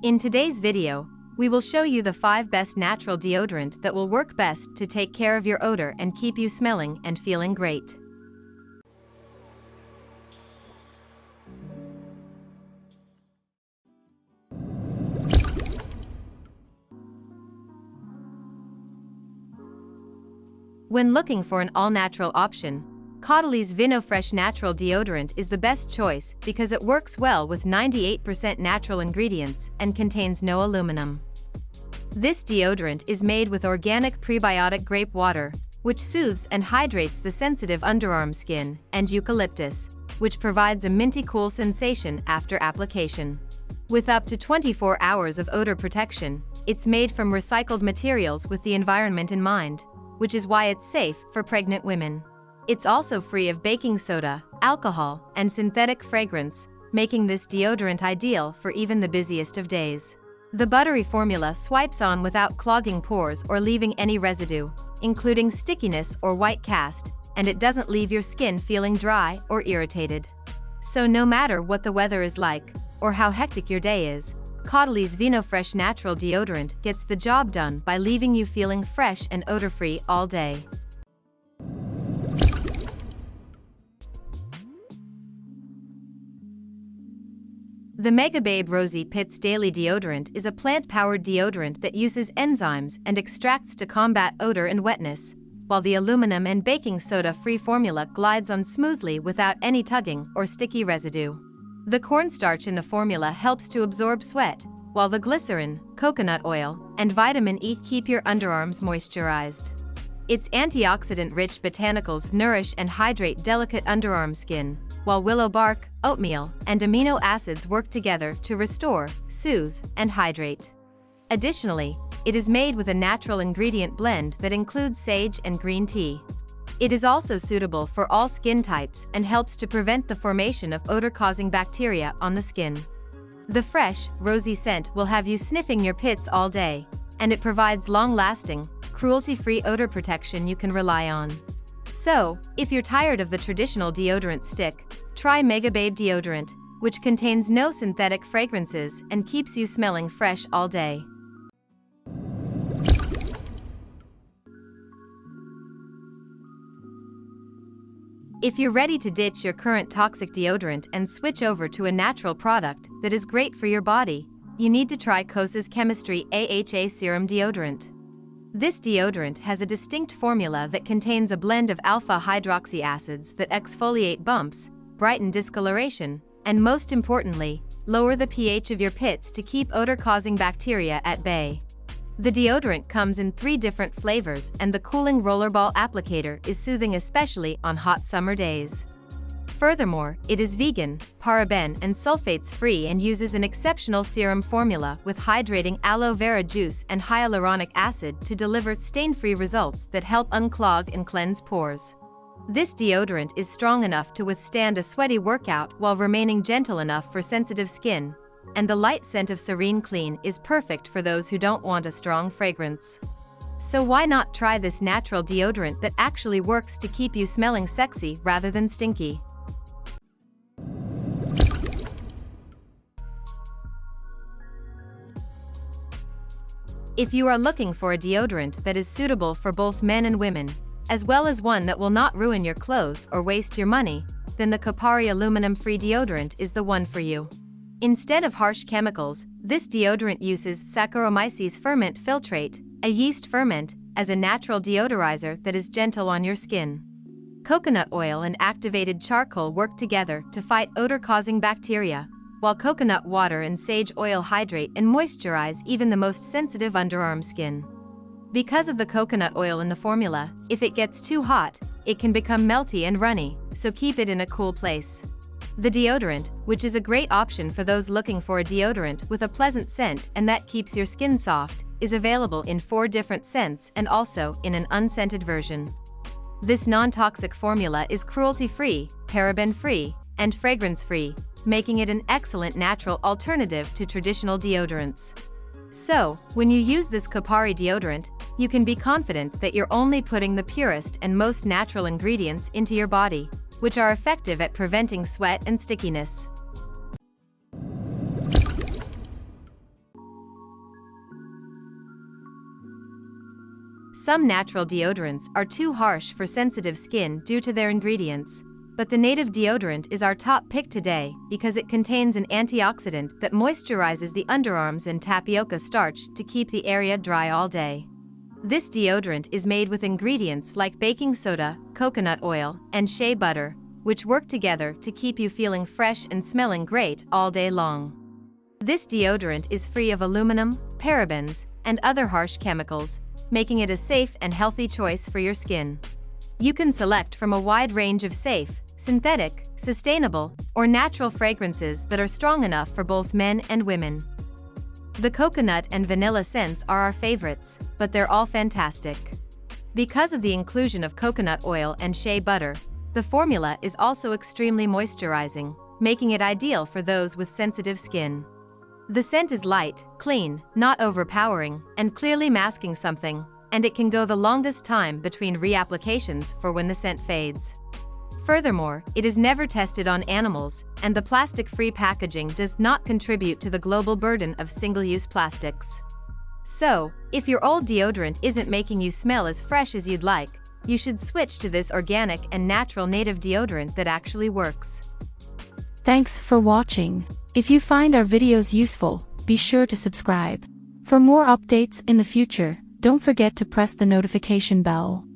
In today's video, we will show you the 5 best natural deodorant that will work best to take care of your odor and keep you smelling and feeling great. When looking for an all-natural option, Caudalie's Vinofresh natural deodorant is the best choice because it works well with 98% natural ingredients and contains no aluminum. This deodorant is made with organic prebiotic grape water, which soothes and hydrates the sensitive underarm skin, and eucalyptus, which provides a minty cool sensation after application. With up to 24 hours of odor protection, it's made from recycled materials with the environment in mind, which is why it's safe for pregnant women. It's also free of baking soda, alcohol, and synthetic fragrance, making this deodorant ideal for even the busiest of days. The buttery formula swipes on without clogging pores or leaving any residue, including stickiness or white cast, and it doesn't leave your skin feeling dry or irritated. So no matter what the weather is like, or how hectic your day is, Caudalie's Vinofresh natural deodorant gets the job done by leaving you feeling fresh and odor-free all day. The Megababe Rosy Pits Daily Deodorant is a plant-powered deodorant that uses enzymes and extracts to combat odor and wetness, while the aluminum and baking soda-free formula glides on smoothly without any tugging or sticky residue. The cornstarch in the formula helps to absorb sweat, while the glycerin, coconut oil, and vitamin E keep your underarms moisturized. Its antioxidant-rich botanicals nourish and hydrate delicate underarm skin, while willow bark, oatmeal, and amino acids work together to restore, soothe, and hydrate. Additionally, it is made with a natural ingredient blend that includes sage and green tea. It is also suitable for all skin types and helps to prevent the formation of odor-causing bacteria on the skin. The fresh, rosy scent will have you sniffing your pits all day, and it provides long-lasting, cruelty-free odor protection you can rely on. So, if you're tired of the traditional deodorant stick, try Megababe deodorant, which contains no synthetic fragrances and keeps you smelling fresh all day. If you're ready to ditch your current toxic deodorant and switch over to a natural product that is great for your body, you need to try Kosas Chemistry AHA Serum Deodorant. This deodorant has a distinct formula that contains a blend of alpha-hydroxy acids that exfoliate bumps, brighten discoloration, and most importantly, lower the pH of your pits to keep odor-causing bacteria at bay. The deodorant comes in 3 different flavors, and the cooling rollerball applicator is soothing especially on hot summer days. Furthermore, it is vegan, paraben and sulfates-free and uses an exceptional serum formula with hydrating aloe vera juice and hyaluronic acid to deliver stain-free results that help unclog and cleanse pores. This deodorant is strong enough to withstand a sweaty workout while remaining gentle enough for sensitive skin, and the light scent of Serene Clean is perfect for those who don't want a strong fragrance. So why not try this natural deodorant that actually works to keep you smelling sexy rather than stinky? If you are looking for a deodorant that is suitable for both men and women, as well as one that will not ruin your clothes or waste your money, then the Kopari aluminum-free deodorant is the one for you. Instead of harsh chemicals, this deodorant uses Saccharomyces ferment filtrate, a yeast ferment, as a natural deodorizer that is gentle on your skin. Coconut oil and activated charcoal work together to fight odor-causing bacteria, while coconut water and sage oil hydrate and moisturize even the most sensitive underarm skin. Because of the coconut oil in the formula, if it gets too hot, it can become melty and runny, so keep it in a cool place. The deodorant, which is a great option for those looking for a deodorant with a pleasant scent and that keeps your skin soft, is available in 4 different scents and also in an unscented version. This non-toxic formula is cruelty-free, paraben-free, and fragrance-free, making it an excellent natural alternative to traditional deodorants. So, when you use this Kopari deodorant, you can be confident that you're only putting the purest and most natural ingredients into your body, which are effective at preventing sweat and stickiness. Some natural deodorants are too harsh for sensitive skin due to their ingredients, but the native deodorant is our top pick today because it contains an antioxidant that moisturizes the underarms and tapioca starch to keep the area dry all day. This deodorant is made with ingredients like baking soda, coconut oil, and shea butter, which work together to keep you feeling fresh and smelling great all day long. This deodorant is free of aluminum, parabens, and other harsh chemicals, making it a safe and healthy choice for your skin. You can select from a wide range of safe, synthetic, sustainable, or natural fragrances that are strong enough for both men and women. The coconut and vanilla scents are our favorites, but they're all fantastic. Because of the inclusion of coconut oil and shea butter, the formula is also extremely moisturizing, making it ideal for those with sensitive skin. The scent is light, clean, not overpowering, and clearly masking something, and it can go the longest time between reapplications for when the scent fades. Furthermore, it is never tested on animals, and the plastic-free packaging does not contribute to the global burden of single-use plastics. So, if your old deodorant isn't making you smell as fresh as you'd like, you should switch to this organic and natural native deodorant that actually works. Thanks for watching. If you find our videos useful, be sure to subscribe. For more updates in the future, don't forget to press the notification bell.